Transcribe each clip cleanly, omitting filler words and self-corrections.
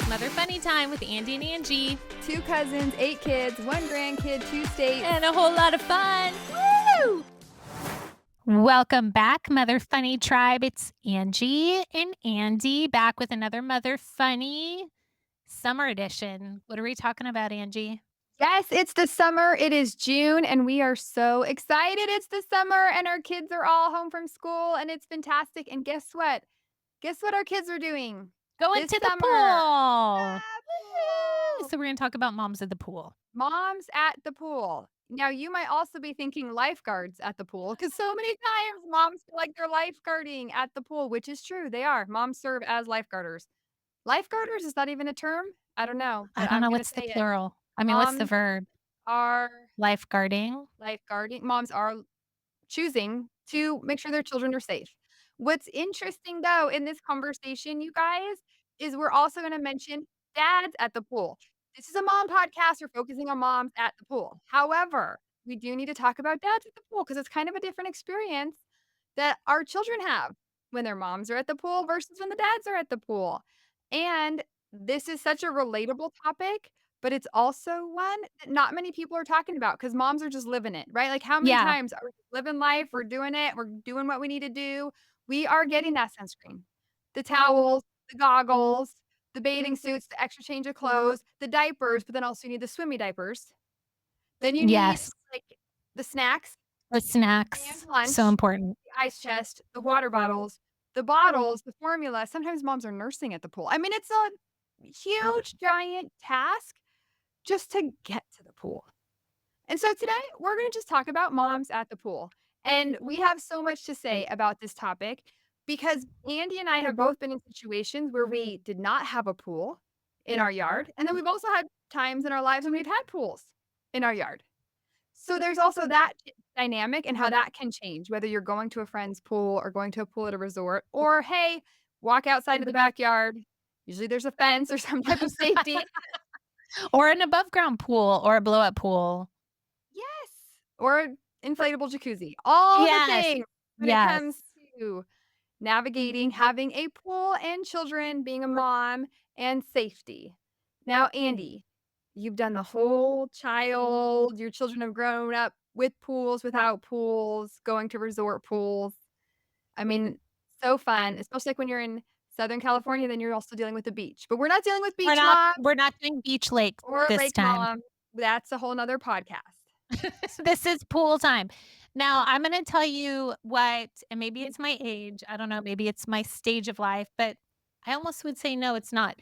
Mother Funny Time with Andie and Angie. 2 cousins, 8 kids, 1 grandkid, 2 states. And a whole lot of fun. Woo! Welcome back, Mother Funny Tribe. It's Angie and Andie back with another Mother Funny summer edition. What are we talking about, Angie? Yes, it's the summer. It is June, and we are so excited. It's the summer, and our kids are all home from school, and it's fantastic. And guess what? Guess what our kids are doing Going this to the summer? pool. Ah, pool. So we're going to talk about moms at the pool. Moms at the pool. Now, you might also be thinking lifeguards at the pool because so many times moms feel like they're lifeguarding at the pool, which is true. They are. Moms serve as lifeguarders. Lifeguarders, is that even a term? I don't know, I but don't I'm know gonna what's the say it. plural. I mean, what's the Moms verb? are Lifeguarding. lifeguarding. Moms are choosing to make sure their children are safe. What's interesting, though, in this conversation, you guys, is we're also gonna mention dads at the pool. This is a mom podcast. We're focusing on moms at the pool. However, we do need to talk about dads at the pool because it's kind of a different experience that our children have when their moms are at the pool versus when the dads are at the pool. And this is such a relatable topic, but it's also one that not many people are talking about because moms are just living it, right? Like, how many Yeah. times are we living life? We're doing it. We're doing what we need to do. We are getting that sunscreen, the towels, the goggles, the bathing suits, the extra change of clothes, the diapers, but then also you need the swimmy diapers. Then you need Yes. like the snacks The snacks. and lunch, So important. the ice chest, the water bottles, the formula. Sometimes moms are nursing at the pool. I mean, it's a huge, giant task just to get to the pool. And so today we're going to just talk about moms at the pool. And we have so much to say about this topic because Andie and I have both been in situations where we did not have a pool in our yard. And then we've also had times in our lives when we've had pools in our yard. So there's also that dynamic and how that can change, whether you're going to a friend's pool or going to a pool at a resort, or hey, walk outside to the backyard. Usually there's a fence or some type of safety. Or an above ground pool or a blow up pool. Yes. Or inflatable jacuzzi. All the Yes. things when it comes to navigating, having a pool and children, being a mom, and safety. Now, Andie, you've done the whole child. Your children have grown up with pools, without pools, going to resort pools. I mean, so fun, especially like when you're in Southern California, then you're also dealing with the beach. But we're not dealing with beach mom We're not doing beach lake or this lake time. mom. That's a whole nother podcast. This is pool time. Now, I'm going to tell you what, and maybe it's my age. I don't know. Maybe it's my stage of life, but I almost would say no, it's not.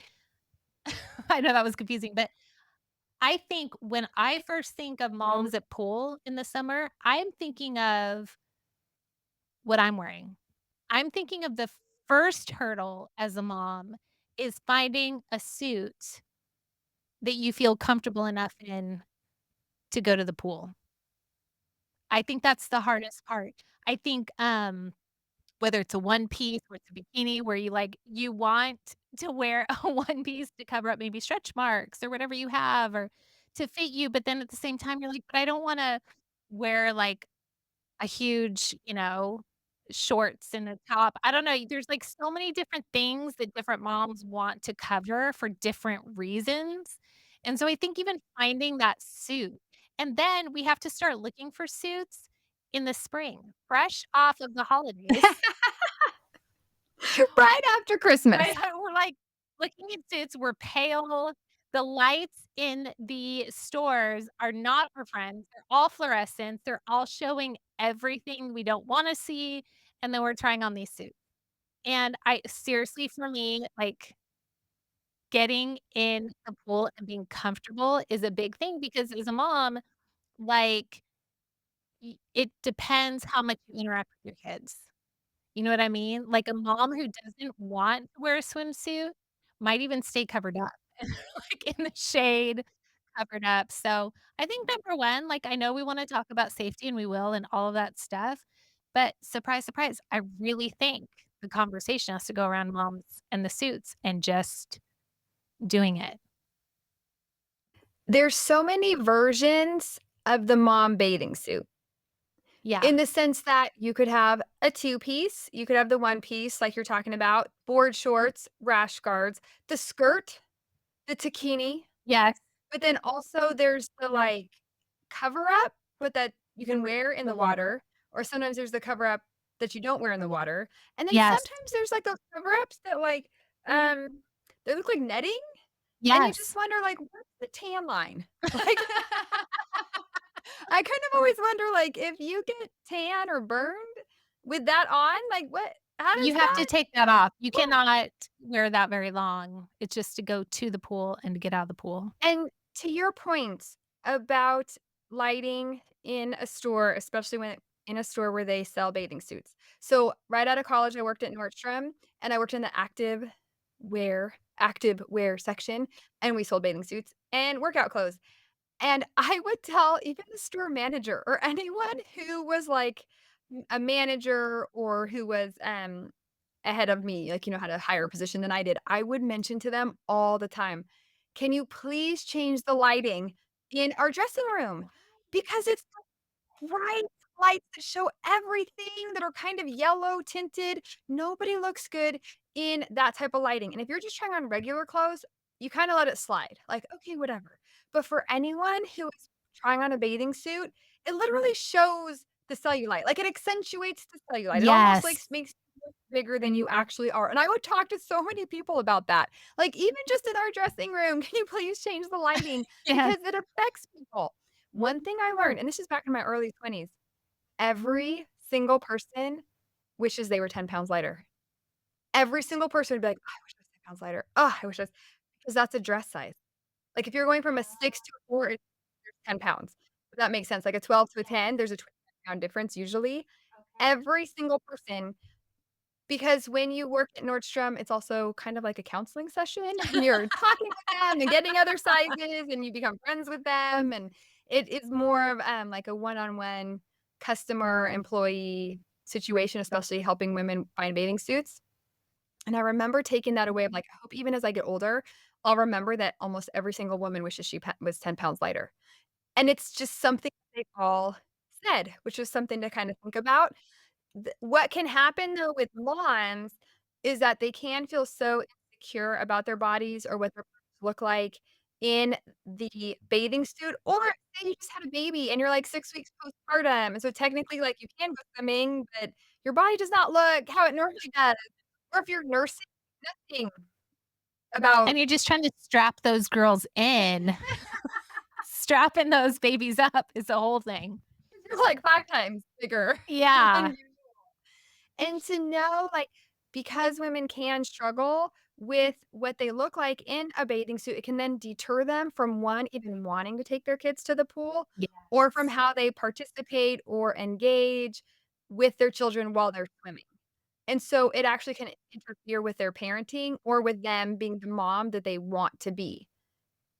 I know that was confusing, but I think when I first think of moms at pool in the summer, I'm thinking of what I'm wearing. I'm thinking of the first hurdle as a mom is finding a suit that you feel comfortable enough in to go to the pool. I think that's the hardest part. I think, whether it's a one piece or it's a bikini where you want to wear a one piece to cover up maybe stretch marks or whatever you have or to fit you, but then at the same time, you're like, "But I don't wanna wear, like, a huge, shorts and a top." I don't know, there's, like, so many different things that different moms want to cover for different reasons, and so I think even finding that suit and then we have to start looking for suits in the spring, fresh off of the holidays. Right after Christmas. Right, we're, like, looking at suits, we're pale, the lights in the stores are not our friends, they're all fluorescent, they're all showing everything we don't wanna see, and then we're trying on these suits. And I seriously, for me, like, getting in the pool and being comfortable is a big thing because as a mom, like, it depends how much you interact with your kids. You know what I mean? Like, a mom who doesn't want to wear a swimsuit might even stay covered up, like, in the shade, covered up. So, I think number 1, like, I know we wanna talk about safety, and we will, and all of that stuff, but surprise, surprise, I really think the conversation has to go around moms and the suits and just doing it. There's so many versions of the mom bathing suit Yeah. in the sense that you could have a 2-piece, you could have the 1-piece like you're talking about, board shorts, rash guards, the skirt. the taquini, Yes. but then also there's the, like, cover up, but that you can wear in the water, or sometimes there's the cover up that you don't wear in the water, and then Yes. sometimes there's, like, those cover ups that, like, they look like netting, and you just Yes. wonder, like, what's the tan line? Like, I kind of always wonder, like, if you get tan or burned with that on, like, what how does You have to that take that off. You work? cannot wear that very long. It's just to go to the pool and to get out of the pool. And to your point about lighting in a store, especially when in a store where they sell bathing suits. So, right out of college, I worked at Nordstrom, and I worked in the active wear section, and we sold bathing suits and workout clothes. And I would tell even the store manager or anyone who was, like, a manager or who was, ahead of me, like, had a higher position than I did, I would mention to them all the time, "Can you please change the lighting in our dressing room? Because it's bright lights that show everything that are kind of yellow tinted. Nobody looks good in that type of lighting, and if you're just trying on regular clothes, you kinda let it slide, like, "Okay, whatever." But for anyone who is trying on a bathing suit, it literally shows the cellulite, like, it accentuates the cellulite. It almost, like, Yes. makes you look bigger than you actually are, and I would talk to so many people about that. Like, "Even just in our dressing room, can you please change the lighting?" Yes. Because it affects people. One thing I learned, and this is back in my early 20s, every single person wishes they were 10 pounds lighter. Every single person would be like, "Oh, I wish I was 10 pounds lighter. Oh, I wish I was" because that's a dress size. Like, if you're going from a 6 to a 4, there's 10 pounds. If that makes sense. Like, a 12 to a 10, there's a 20-pound difference usually. Every single person because when you work at Nordstrom, it's also kind of like a counseling session, and you're talking with them and getting other sizes, and you become friends with them, and it is more of, like a one-on-one customer-employee situation, especially helping women find bathing suits, and I remember taking that away of, like, I hope even as I get older, I'll remember that almost every single woman wishes she was 10 pounds lighter, and it's just something they all said, which is something to kinda think about. What can happen though with moms is that they can feel so insecure about their bodies or what their bodies look like in the bathing suit, or say you just had a baby and you're, like, 6 weeks postpartum, and so technically, like, you can go swimming, but your body does not look how it normally does, or if you're nursing, nothing And about you're just trying to strap those girls in. Strapping those babies up is the whole thing. you're, like, 5 times bigger than Yeah. you and to know, like, because women can struggle with what they look like in a bathing suit, it can then deter them from, 1, even wanting to take their kids to the pool, or from Yes. how they participate or engage with their children while they're swimming. And so it actually can interfere with their parenting or with them being the mom that they want to be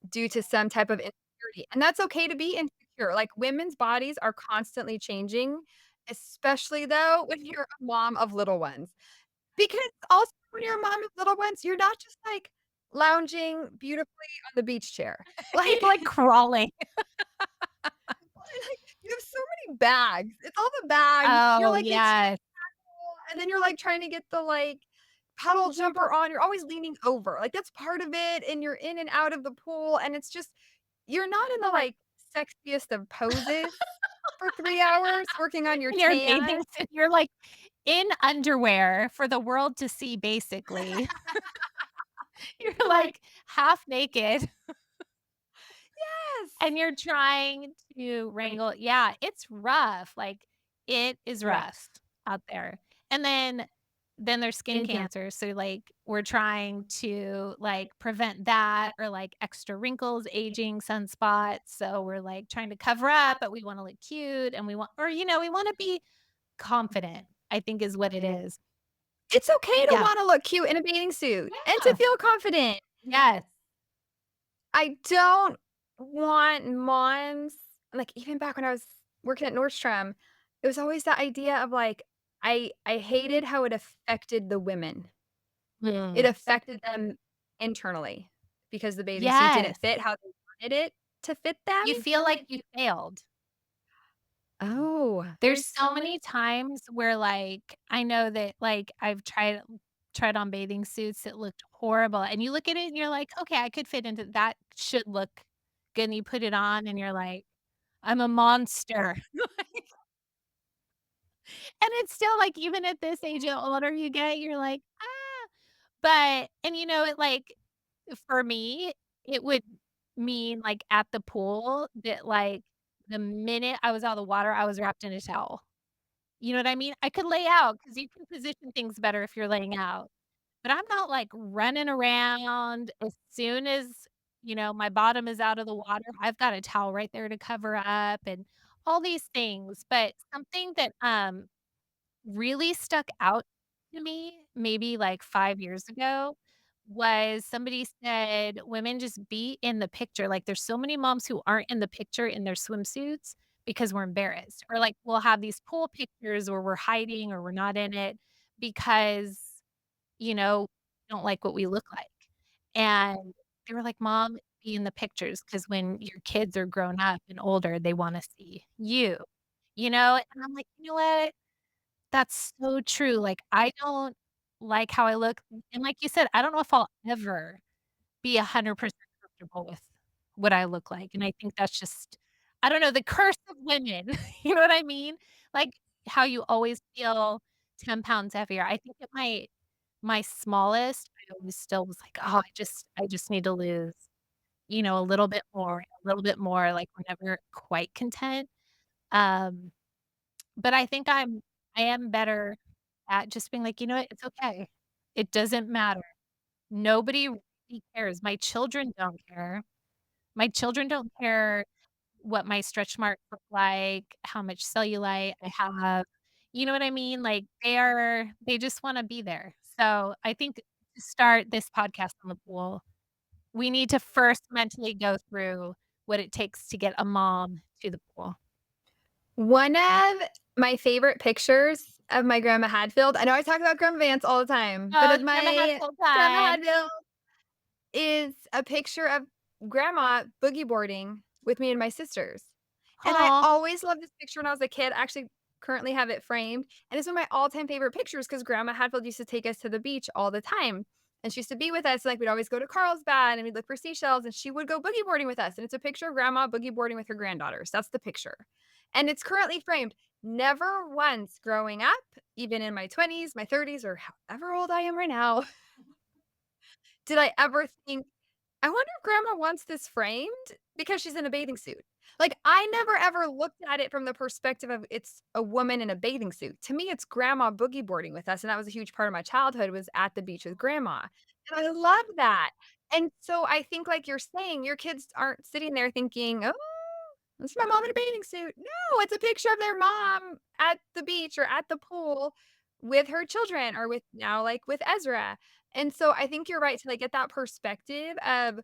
due to some type of insecurity. And that's okay to be insecure. Like, women's bodies are constantly changing, especially though when you're a mom of little ones. Because also when you're a mom of little ones, you're not just, like, lounging beautifully on the beach chair. You're, Like like, crawling. like, you have so many bags. It's all the bags. You're, Oh, like, it's yes. and then you're, like, trying to get the, like, puddle jumper on. You're always leaning over. Like, that's part of it, and you're in and out of the pool, and it's just you're not in the, like, sexiest of poses for 3 hours working on your In your tan. bathing suit, you're, like, in underwear for the world to see, basically. You're, like, half naked, Yes. and you're trying to wrangle yeah, it's rough, like, it is rough out there. And then there's skin cancer, so, like, we're trying to, like, prevent that or, like, extra wrinkles, aging, sunspots, so we're, like, trying to cover up, but we wanna look cute, and we want or, we wanna be confident, I think is what it is. It's okay to Yeah. wanna look cute in a bathing suit and to Yeah. feel confident. Yes. I don't want moms like, even back when I was working at Nordstrom, it was always the idea of, like, I hated how it affected the women. It Mm. affected them internally because the bathing suit didn't Yes. fit how they wanted it to fit them. You feel like you failed. Oh, There's so many times where, like, I know that, like, I've tried tried on bathing suits that looked horrible, and you look at it and you're like, "Okay, I could fit into that should look good," and you put it on and you're like, "I'm a monster." And it's still like, even at this age, the older you get, you're like, "Ah." But and, it, like, for me, it would mean, like, at the pool that, like, the minute I was out of the water, I was wrapped in a towel. You know what I mean? I could lay out because you can position things better if you're laying out, but I'm not, like, running around as soon as, my bottom is out of the water, I've got a towel right there to cover up and all these things, but something that, really stuck out to me, maybe like 5 years ago, was somebody said, "Women just be in the picture." Like, there's so many moms who aren't in the picture in their swimsuits because we're embarrassed, or, like, we'll have these pool pictures where we're hiding or we're not in it because, don't like what we look like. And they were like, "Mom, be in the pictures because when your kids are grown up and older, they wanna see you." And I'm like, "You know what? That's so true, like, I don't like how I look, and like you said, I don't know if I'll ever be 100% comfortable with what I look like, and I think that's just I don't know, the curse of women, you know what I mean? Like, how you always feel 10 pounds heavier. I think at my smallest, I always still was like, "Oh, I just need to lose, a little bit more," like, we're never quite content, um but I am better at just being like, "You know what? It's okay. It doesn't matter. Nobody really cares." My children don't care. My children don't care what my stretch marks look like, how much cellulite I have. You know what I mean? Like, they just wanna be there. So, I think to start this podcast on the pool, we need to first mentally go through what it takes to get a mom to the pool. One of my favorite pictures of my Grandma Hadfield, I know I talk about Grandma Vance all the time, but Oh, of Grandma had my full Grandma time. Hadfield is a picture of grandma boogie boarding with me and my sisters. And I Aw. always loved this picture when I was a kid. I actually currently have it framed, and it's one of my all-time favorite pictures because Grandma Hadfield used to take us to the beach all the time. And she used to be with us, like, we'd always go to Carlsbad, and we'd look for seashells, and she would go boogie boarding with us, and it's a picture of grandma boogie boarding with her granddaughters. That's the picture. And it's currently framed. Never once growing up, even in my 20s, my 30s, or however old I am right now, did I ever think, "I wonder if grandma wants this framed because she's in a bathing suit." Like, I never ever looked at it from the perspective of it's a woman in a bathing suit. To me, it's grandma boogie boarding with us, and that was a huge part of my childhood was at the beach with grandma, and I love that. And so I think like you're saying, your kids aren't sitting there thinking, "Oh, this is my mom in a bathing suit." No, it's a picture of their mom at the beach or at the pool with her children or with now, like, with Ezra. And so I think you're right to, like, get that perspective of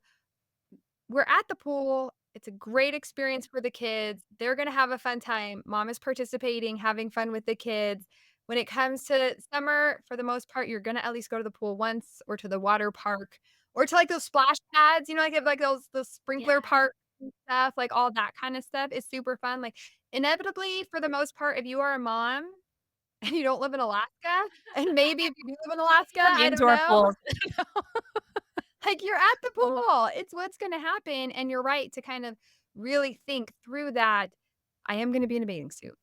we're at the pool, it's a great experience for the kids, they're gonna have a fun time, mom is participating, having fun with the kids. When it comes to summer, for the most part, you're gonna at least go to the pool once or to the water park or to, like, those splash pads, like, have, like, those sprinkler Yeah. parks and stuff, like, all that kinda stuff is super fun, like, inevitably, for the most part, if you are a mom and you don't live in Alaska, and maybe if you do live in Alaska, Some I don't indoor know. pools. Like, you're at the pool. It's what's gonna happen, and you're right to kind of really think through that, "I am gonna be in a bathing suit."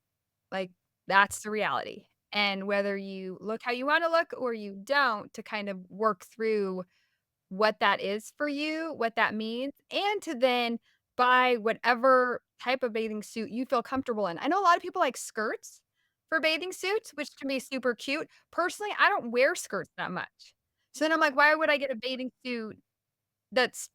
Like, that's the reality, and whether you look how you wanna look or you don't, to kind of work through what that is for you, what that means, and to then buy whatever type of bathing suit you feel comfortable in. I know a lot of people like skirts for bathing suits, which can be super cute. Personally, I don't wear skirts that much. So then I'm like, "Why would I get a bathing suit that's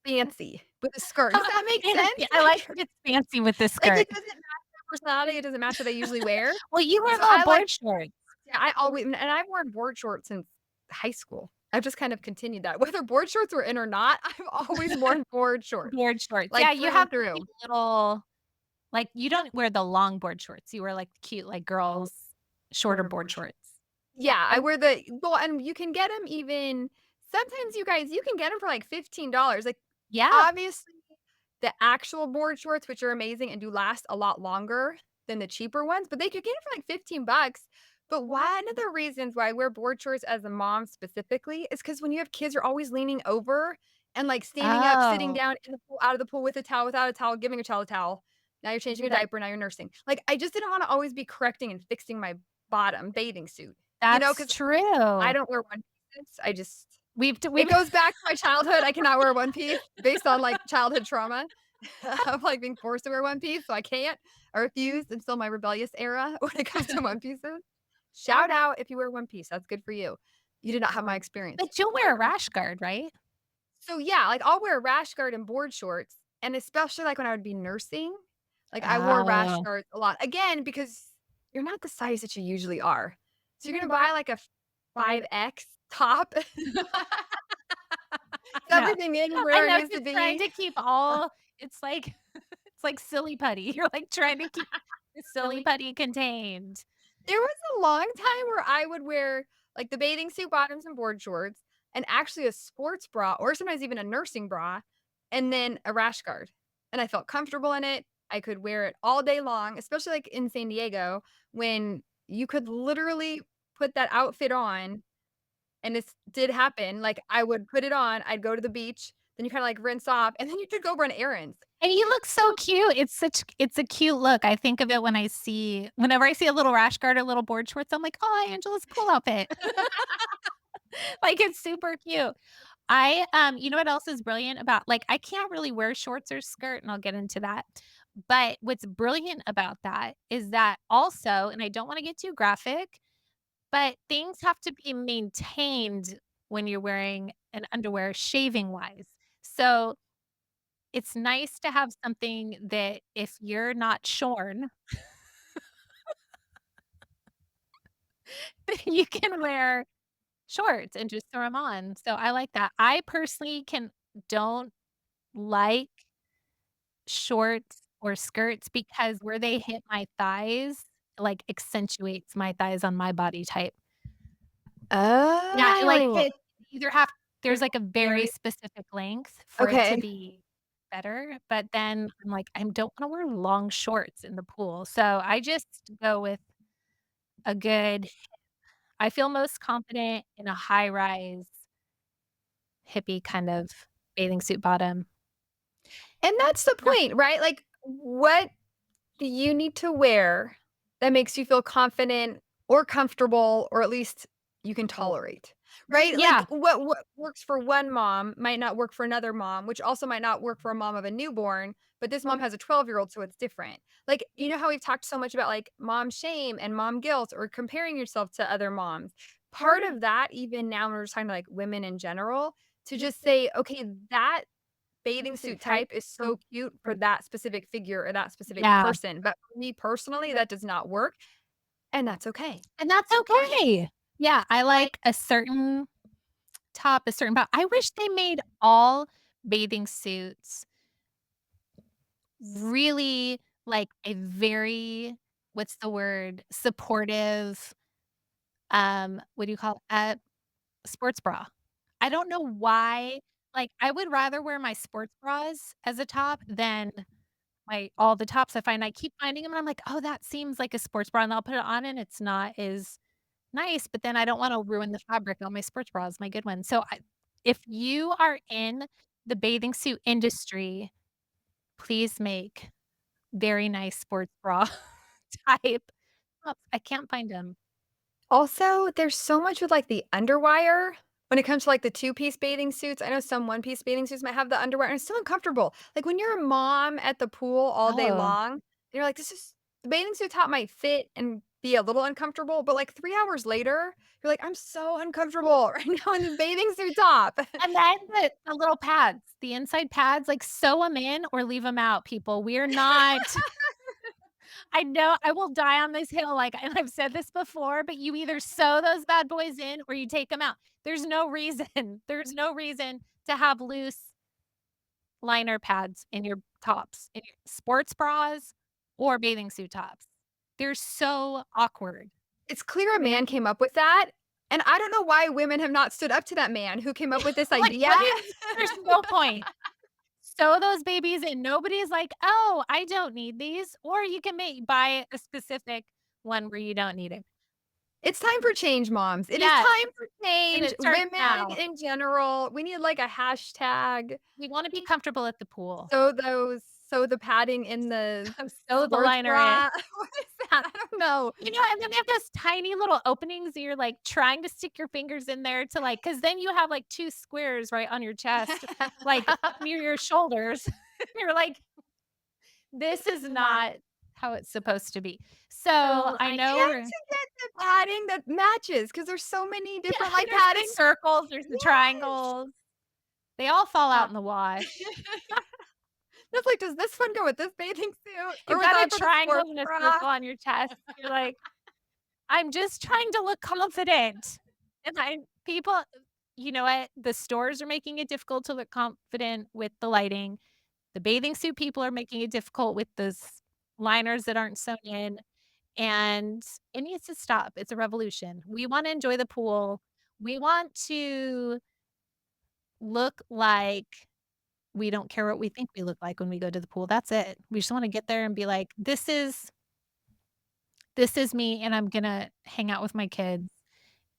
fancy with a skirt?" Does that make Fancy. sense? I like that it's fancy with the Like, skirt. it doesn't match their personality, it doesn't match what they usually wear. Well, you wear So little I like board shorts. yeah, I always and I've worn board shorts since high school. I've just kind of continued that. Whether board shorts were in or not, I've always worn board shorts, Board shorts. Yeah, like, you through and have the cute through. little like, you don't wear the long board shorts. You wear, like, cute, like, girls' shorter board shorts. Yeah, Yeah, I I wear the well, and you can get them even sometimes you guys, you can get them for, like, $15. Like, yeah. obviously, the actual board shorts, which are amazing and do last a lot longer than the cheaper ones, but they could get it for, like, 15 bucks. But one of the reasons why I wear board shorts as a mom specifically is because when you have kids, you're always leaning over and, like, standing up, sitting Oh, down in the pool, out of the pool with a towel, without a towel, giving a child a towel. Now you're changing a diaper, now you're nursing. Like, I just didn't wanna always be correcting and fixing my bottom bathing suit, that's because I true. don't wear one pieces. I just We've it goes back to my childhood. I cannot wear one piece based on, like, childhood trauma of, like, being forced to wear one piece, so I can't. I refuse. It's still my rebellious era when it comes to one pieces. Shout out if you wear one piece, that's good for you. You did not have my experience. but you'll wear a rash guard, right? So, yeah, like, I'll wear a rash guard and board shorts, and especially, like, when I would be nursing, like, I wore rash Oh. guards a lot. Again, because you're not the size that you usually are. So you're gonna buy, like, a 5X top, No. everything in I where it know, needs to just trying be. to keep all it's like it's like silly putty. You're, like, trying to keep the silly putty contained. There was a long time where I would wear, like, the bathing suit bottoms and board shorts, and actually a sports bra, or sometimes even a nursing bra, and then a rash guard, and I felt comfortable in it. I could wear it all day long, especially, like, in San Diego when you could literally put that outfit on, and this did happen, like, I would put it on, I'd go to the beach, then you kinda, like, rinse off, and then you could go run errands. And you look so cute. It's a cute look. I think of it whenever I see a little rash guard or little board shorts, I'm like, "Oh, Angela's pool outfit." Like, it's super cute. You know what else is brilliant about I can't really wear shorts or skirt, and I'll get into that. But what's brilliant about that is that also, and I don't wanna get too graphic, but things have to be maintained when you're wearing an underwear shaving-wise. So, it's nice to have something that if you're not shorn, you can wear shorts and just throw them on. So, I like that. I personally don't like shorts or skirts because where they hit my thighs, accentuates my thighs on my body type. Yeah, Oh. it either have there's, a very specific length for it to Okay. be better, but then I'm like, I don't wanna wear long shorts in the pool, so I just go with a good I feel most confident in a high-rise, hippie kind of bathing suit bottom. And that's the Yeah. point, right? Like, what do you need to wear that makes you feel confident or comfortable, or at least you can tolerate, right? Like, Yeah. what works for one mom might not work for another mom, which also might not work for a mom of a newborn, but this mom has a 12-year-old, so it's different. Like, you know how we've talked so much about, like, mom shame and mom guilt or comparing yourself to other moms? Part of that, even now when we're just talking to, like, women in general, to just say, "Okay, that bathing suit type is so cute for that specific figure or that specific Yeah, person, but for me personally, that does not work, and that's okay." and that's okay. Yeah, I like a certain top, a certain I wish they made all bathing suits really, a very what's the word? Supportive, what do you call it? Sports bra. I don't know why, I would rather wear my sports bras as a top than all the tops I find. I keep finding them, and I'm like, "Oh, that seems like a sports bra," and I'll put it on, and it's not as nice, but then I don't wanna ruin the fabric on my sports bras, my good ones. So, if you are in the bathing suit industry, please make very nice sports bra type tops. I can't find them. Also, there's so much with, like, the underwire when it comes to, like, the two-piece bathing suits. I know some one-piece bathing suits might have the underwire, and it's so uncomfortable. Like, when you're a mom at the pool all day Oh, long, you're like, "This is" the bathing suit top might fit and be a little uncomfortable, but, like, 3 hours later, you're like, "I'm so uncomfortable right now in this bathing suit top." and then the little pads, the inside pads, sew them in or leave them out, people. We're not I know I will die on this hill, and I've said this before, but you either sew those bad boys in or you take them out. There's no reason there's no reason to have loose liner pads in your tops, in your sports bras or bathing suit tops. They're so awkward. It's clear a man came up with that, and I don't know why women have not stood up to that man who came up with this idea. What is there's no point. Sew those babies in. Nobody's like, "Oh, I don't need these," or you can buy a specific one where you don't need it. It's time for change, moms. It is Yes, time for and change. it starts Women now. in general, we need like a hashtag. We wanna be comfortable at the pool. Sew those sew the padding in the Sew the sports liner in. bra. What is that? I don't know. You know, and then they have those tiny little openings that you're, like, trying to stick your fingers in there to, like, because then you have, like, 2 squares right on your chest, like, up near your shoulders. You're like, "This is not how it's supposed to be." So, So I I know have we're to get the padding that matches because there's so many yeah, different, like, there's the padding. circles, there's the Yes. triangles. They all fall Uh, out in the wash. That's like, does this one go with this bathing suit or You've with got a that for the triangle sports and a bra? circle on your chest. You're like, "I'm just trying to look confident." And I people you know what? The stores are making it difficult to look confident with the lighting. The bathing suit people are making it difficult with those liners that aren't sewn in, and it needs to stop. It's a revolution. We wanna enjoy the pool. We want to look like we don't care what we think we look like when we go to the pool. That's it. We just wanna get there and be like, this is me, and I'm gonna hang out with my kids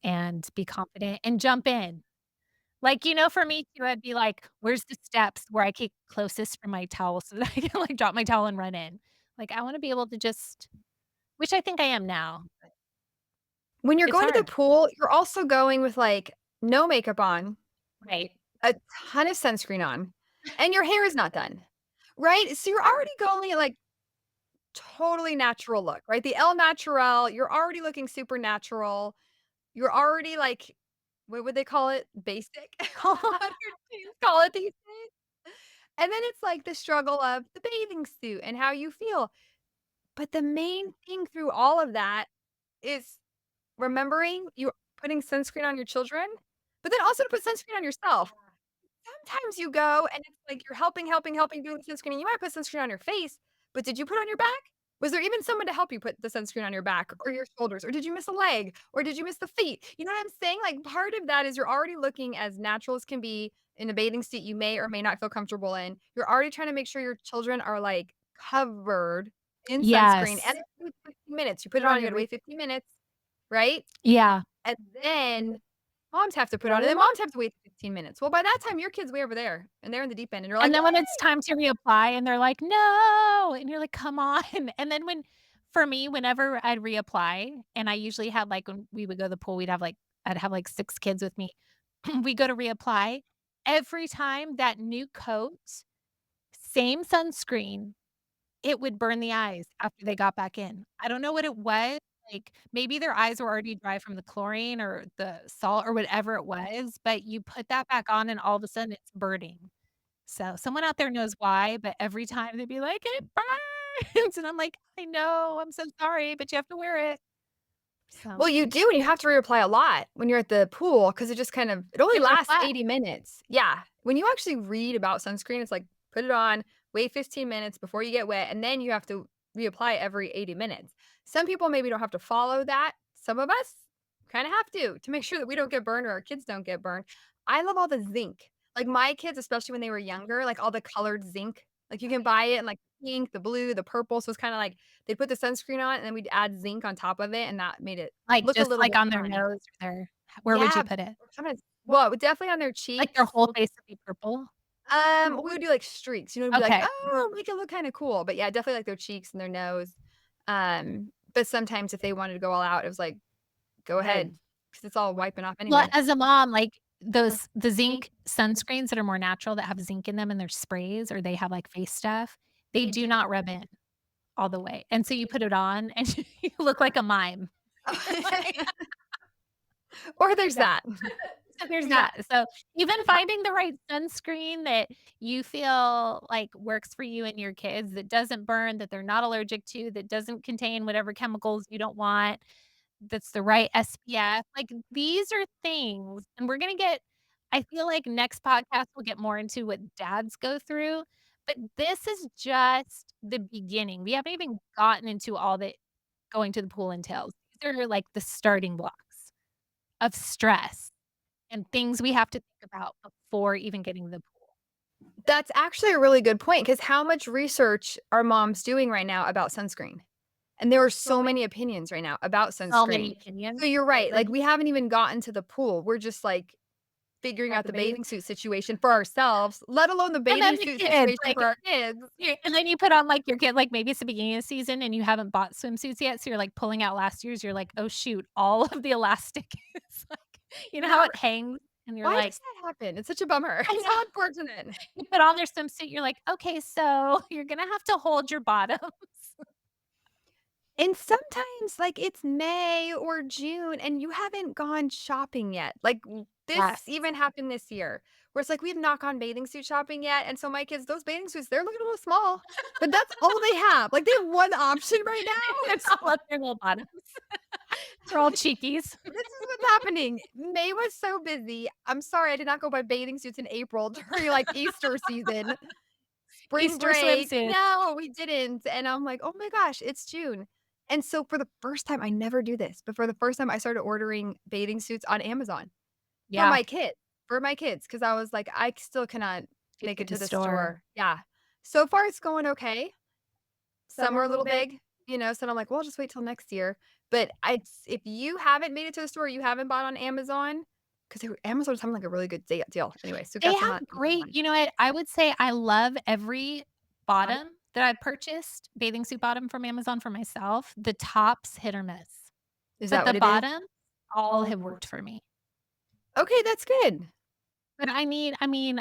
and be confident and jump in." Like, you know, for me too, I'd be like, "Where's the steps where I keep closest from my towel so that I can, like, drop my towel and run in?" Like, I wanna be able to just which I think I am now. When you're It's going to the hard. pool, you're also going with, like, no makeup on, Right. a ton of sunscreen on, and your hair is not done, right? So you're already going at, like, totally natural look, right? The El Natural, you're already looking super natural. You're already, like, what would they call it? Basic? How do your teens call it these days? And then it's, like, the struggle of the bathing suit and how you feel. But the main thing through all of that is remembering you're putting sunscreen on your children, but then also to put sunscreen on yourself. Sometimes you go and it's like you're helping doing sunscreen, and you might put sunscreen on your face, but did you put on your back? Was there even someone to help you put the sunscreen on your back or your shoulders? Or did you miss a leg? Or did you miss the feet? You know what I'm saying? Like, part of that is you're already looking as natural as can be in a bathing suit you may or may not feel comfortable in. You're already trying to make sure your children are, like, covered in sunscreen, and Yes. it's 15 minutes. You put it on, you gotta wait 15 minutes, right? Yeah. And then moms have to put on and then moms have to wait 15 minutes. Well, by that time, your kid's way over there, and they're in the deep end, and you're And like, then when it's "Yay!" time to reapply and they're like, "No," and you're like, "Come on." And then when for me, whenever I'd reapply, and I usually had, like when we would go to the pool, I'd have, like, 6 kids with me. We go to reapply. Every time that new coat, same sunscreen, it would burn the eyes after they got back in. I don't know what it was, like, maybe their eyes were already dry from the chlorine or the salt or whatever it was, but you put that back on and all of a sudden it's burning. So, someone out there knows why, but every time they'd be like, "It burns," and I'm like, "I know, I'm so sorry, but you have to wear it." So, Well, you do, and you have to reapply a lot when you're at the pool because it just kind of it only it lasts reflects. 80 minutes. Yeah. When you actually read about sunscreen, it's like, put it on, wait 15 minutes before you get wet, and then you have to reapply every 80 minutes. Some people maybe don't have to follow that. Some of us kinda have to make sure that we don't get burned or our kids don't get burned. I love all the zinc. Like, my kids, especially when they were younger, like, all the colored zinc. Like, you can buy it in, like, pink, the blue, the purple, so it's kinda like they put the sunscreen on, and then we'd add zinc on top of it, and that made it Like, look a just, little like, more on their fun. nose or their where would you Yeah, put it? sometimes well, definitely on their Like, their cheeks. whole face would be purple? We would do, like, streaks, you know, it'd be like, Okay. "Oh, make it look kinda cool." But, yeah, definitely, like, their cheeks and their nose. But sometimes if they wanted to go all out, it was like, "Go ahead," because it's all wiping off Well, anyway. as a mom, like, the zinc sunscreens that are more natural that have zinc in them and they're sprays or they have, like, face stuff, they do not rub in all the way, and so you put it on and you look like a mime. You're like Or there's that. so there's that. So, even finding the right sunscreen that you feel like works for you and your kids, that doesn't burn, that they're not allergic to, that doesn't contain whatever chemicals you don't want, that's the right SPF, like, these are things and we're gonna get I feel like next podcast we'll get more into what dads go through, but this is just the beginning. We haven't even gotten into all that going to the pool entails. These are, like, the starting blocks of stress and things we have to think about before even getting to the pool. That's actually a really good point. Because how much research are moms doing right now about sunscreen? And there are so many opinions right now about So many sunscreen. opinions. So you're I right, like, agree. we haven't even gotten to the pool. We're just, like, figuring out the bathing suit situation for ourselves, let alone the And then bathing the suit kids, situation like, for our kids. and then you put on, like, your kid like, maybe it's the beginning of the season and you haven't bought swimsuits yet, so you're, like, pulling out last year's, you're like, "Oh, shoot, all of the elastic is, like" you know how Yeah, it hangs? And you're why like does that happen? It's such a bummer. I It's know. so unfortunate. You put on their swimsuit, you're like, "Okay, so you're gonna have to hold your bottoms." And sometimes, like, it's May or June and you haven't gone shopping yet. Like, this Yes. even happened this year, where it's like, we have not gone bathing suit shopping yet, and so my kids, those bathing suits, they're looking a little small, but that's all they have. Like, they have one option right now, It's so all up their little bottoms. They're all cheekies. this is what's happening. May was so busy. I'm sorry I did not go buy bathing suits in April during, like, Easter season. Spring Easter break. swimsuits. No, we didn't, and I'm like, "Oh my gosh, it's June." And so for the first time I never do this, but for the first time, I started ordering bathing suits on Amazon for Yeah, my kid for my kids, because I was like, "I still cannot take make to it the to the store. store." Yeah. So far, it's going okay. Some are a little big, so I'm like, "Well, I'll just wait till next year." But I if you haven't made it to the store, you haven't bought on Amazon, 'cause Amazon's having, like, a really good deal. Anyway, so They that's have not great Amazon. you know what? I would say I love every bottom that I've purchased, bathing suit bottom from Amazon for myself. The tops hit or miss, Is but that the what it is? bottoms all have worked for me. Okay, that's good. But I mean,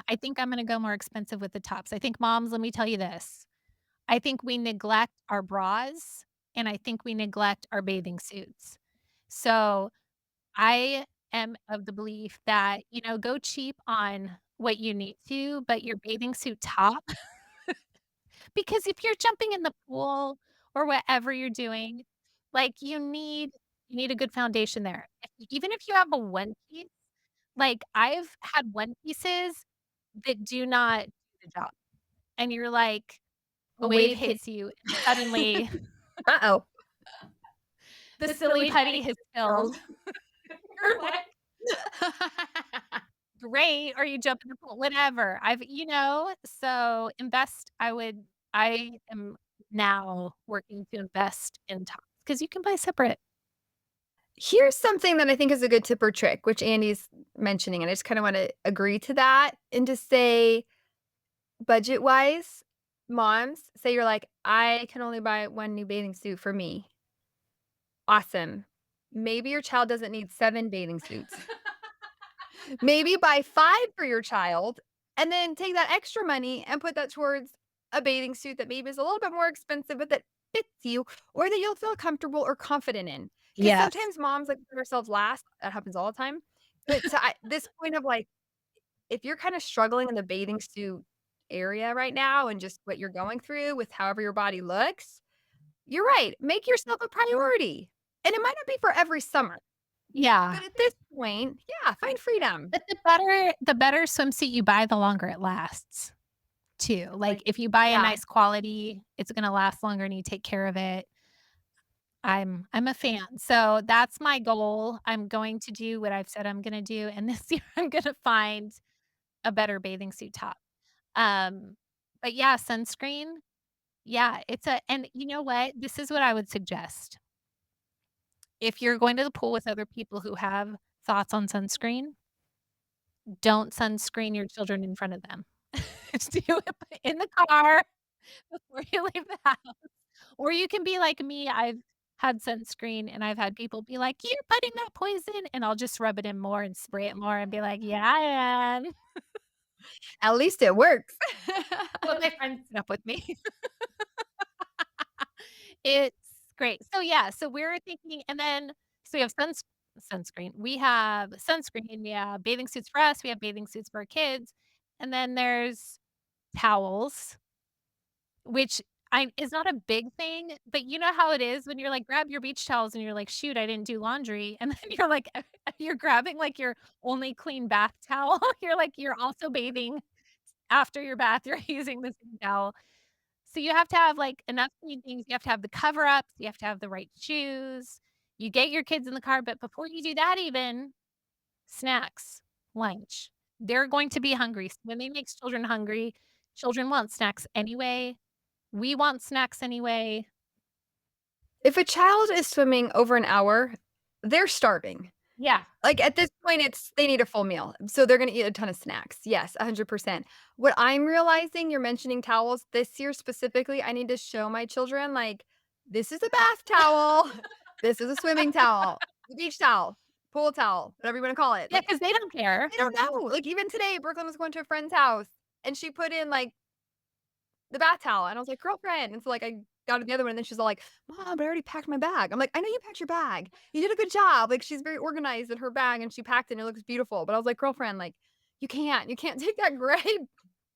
I think I'm gonna go more expensive with the tops. I think moms, let me tell you this, I think we neglect our bras, and I think we neglect our bathing suits. So, I am of the belief that, go cheap on what you need to, but your bathing suit top because if you're jumping in the pool or whatever you're doing, like, you need a good foundation there. Even if you have a one piece, like, I've had one pieces that do not do the job, and you're like, a A wave wave hit hits you, and suddenly Uh-oh. the silly putty has spilled. You're like, "Great," or you jump in the pool, whatever. So I am now working to invest in tops because you can buy separate. Here's something that I think is a good tip or trick, which Andy's mentioning, and I just kinda wanna agree to that and just say, budget-wise, moms, say you're like, "I can only buy 1 new bathing suit for me." Awesome. Maybe your child doesn't need 7 bathing suits. Maybe buy 5 for your child, and then take that extra money and put that towards a bathing suit that maybe is a little bit more expensive, but that fits you or that you'll feel comfortable or confident in. Because Yes. sometimes moms, like, put ourselves last. That happens all the time. But to this point of, like, if you're kinda struggling in the bathing suit area right now and just what you're going through with however your body looks, you're right, make yourself a priority. And it might not be for every summer, Yeah. but at this point, yeah, find freedom. But the better swimsuit you buy, the longer it lasts too. Like, if you buy a Yeah. nice quality, it's gonna last longer and you take care of it. I'm a fan. So that's my goal. I'm going to do what I've said I'm gonna do, and this year I'm gonna find a better bathing suit top. Um, but yeah, sunscreen, yeah, and you know what? This is what I would suggest. If you're going to the pool with other people who have thoughts on sunscreen, don't sunscreen your children in front of them. Do it in the car before you leave the house. Or you can be like me, I've had sunscreen and I've had people be like, "You're putting that poison," and I'll just rub it in more and spray it more and be like, "Yeah, I am." At least it works. Well, my friends put up with me. It's great. So, yeah, so we're thinking and then so we have sunscreen. We have sunscreen, we have bathing suits for us, we have bathing suits for our kids, and then there's towels. Which I is not a big thing, but you know how it is when you're like, grab your beach towels and you're like, "Shoot, I didn't do laundry." And then you're like, you're grabbing, like, your only clean bath towel. You're like, you're also bathing after your bath, you're using the same towel. So you have to have, like, enough clean things. You have to have the cover-ups, you have to have the right shoes. You get your kids in the car, but before you do that even, snacks, lunch. They're going to be hungry. Swimming makes children hungry. Children want snacks anyway. We want snacks anyway. If a child is swimming over an hour, they're starving. Yeah. Like, at this point, they need a full meal, so they're gonna eat a ton of snacks. Yes, 100%. What I'm realizing, you're mentioning towels, this year specifically, I need to show my children, like, this is a bath towel, this is a swimming towel, the beach towel, pool towel, whatever you wanna call it. Yeah, Like, because they don't care. they don't know. Like, even today, Brooklyn was going to a friend's house, and she put in, like, the bath towel, and I was like, "Girlfriend," and so, like, I got the other one, and then she's all like, "Mom, I already packed my bag." I'm like, "I know you packed your bag. You did a good job." Like, she's very organized in her bag, and she packed it, and it looks beautiful, but I was like, "Girlfriend, like, you can't take that gray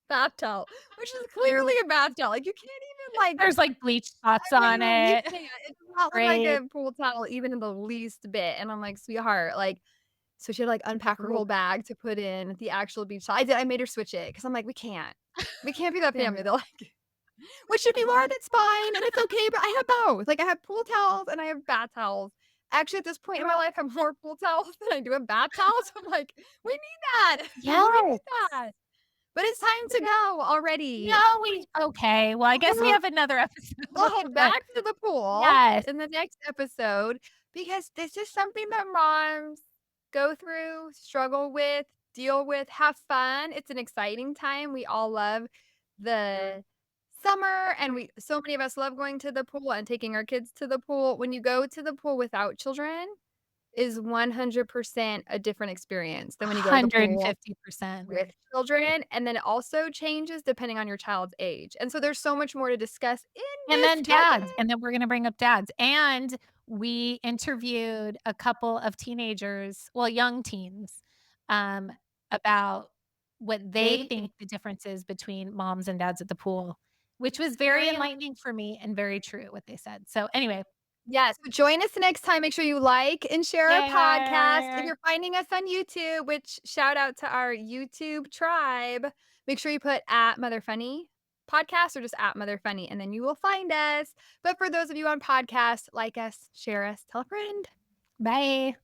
bath towel, which is clearly a bath towel, like, you can't even, like." There's, like, bleach spots I on know, you it. can't. It does not look like Great. a pool towel even in the least bit, and I'm like, "Sweetheart," like, so she had to, like, unpack her whole bag to put in the actual beach towel. I made her switch it because 'cause I'm like, "We can't. We can't be that Yeah. family." They're like, "What should be more? That's fine, and it's okay, but I have both." Like, I have pool towels and I have bath towels. Actually, at this point in my life, I have more pool towels than I do have bath towels. I'm like, "We need that. We Yes. need that." But it's time to go already. No, okay, well, I guess we have another episode We'll about head that. back to the pool Yes. in the next episode because this is something that moms go through, struggle with, deal with, have fun. It's an exciting time. We all love the summer and so many of us love going to the pool and taking our kids to the pool. When you go to the pool without children is 100% a different experience than when you go to the pool 150%. with children, and then it also changes depending on your child's age, and so there's so much more to discuss in And this then topic. dads, and then we're gonna bring up dads, and we interviewed a couple of teenagers, well, young teens, um, about what they think the difference is between moms and dads at the pool, which was very Very enlightening for me and very true what they said. So, anyway, Yes, so join us next time, make sure you like and share our podcast. If share. you're finding us on YouTube, which shout out to our YouTube tribe, make sure you put at Mother Funny Podcast or just at Mother Funny, and then you will find us. But for those of you on podcast, like us, share us, tell a friend. Bye.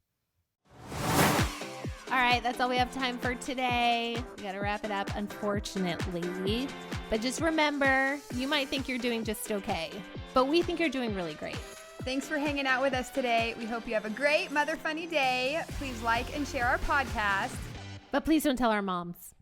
All right, that's all we have time for today. We got to wrap it up, unfortunately. But just remember, you might think you're doing just okay, but we think you're doing really great. Thanks for hanging out with us today. We hope you have a great Mother Funny day. Please like and share our podcast. But please don't tell our moms.